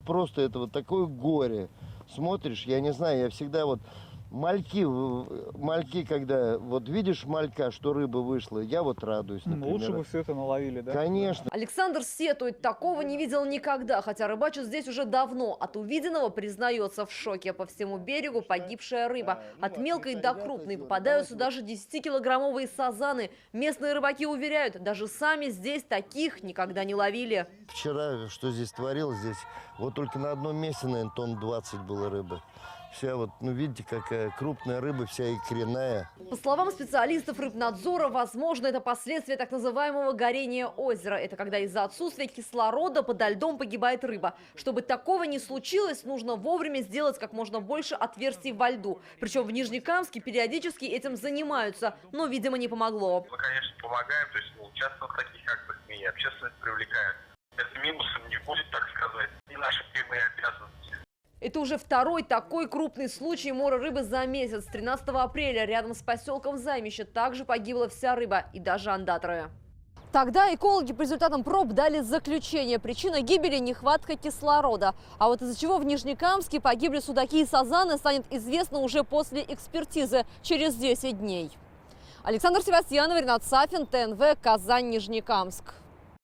просто это вот такое горе. Смотришь, я не знаю, я всегда вот мальки, когда вот видишь малька, что рыба вышла, я вот радуюсь, например. Лучше бы все это наловили, да? Конечно. Александр сетует, такого не видел никогда, хотя рыбачит здесь уже давно. От увиденного признается в шоке. По всему берегу погибшая рыба. От мелкой до крупной попадаются даже 10-килограммовые сазаны. Местные рыбаки уверяют, даже сами здесь таких никогда не ловили. Вчера, что здесь творилось, здесь вот только на одном месте, наверное, тонн 20 было рыбы. Вся вот, ну видите, какая крупная рыба, вся икряная. По словам специалистов рыбнадзора, возможно, это последствия так называемого горения озера. Это когда из-за отсутствия кислорода подо льдом погибает рыба. Чтобы такого не случилось, нужно вовремя сделать как можно больше отверстий во льду. Причем в Нижнекамске периодически этим занимаются, но, видимо, не помогло. Мы, конечно, помогаем, то есть мы участвуем в таких акциях, и общественность привлекаем. Это минусом не будет, так сказать, и наши прямые обязанности. Это уже второй такой крупный случай мора рыбы за месяц. 13 апреля рядом с поселком Займище также погибла вся рыба и даже ондаторы. Тогда экологи по результатам проб дали заключение. Причина гибели – нехватка кислорода. А вот из-за чего в Нижнекамске погибли судаки и сазаны, станет известно уже после экспертизы через 10 дней. Александр Севастьянов, Ренат Сафин, ТНВ, Казань, Нижнекамск.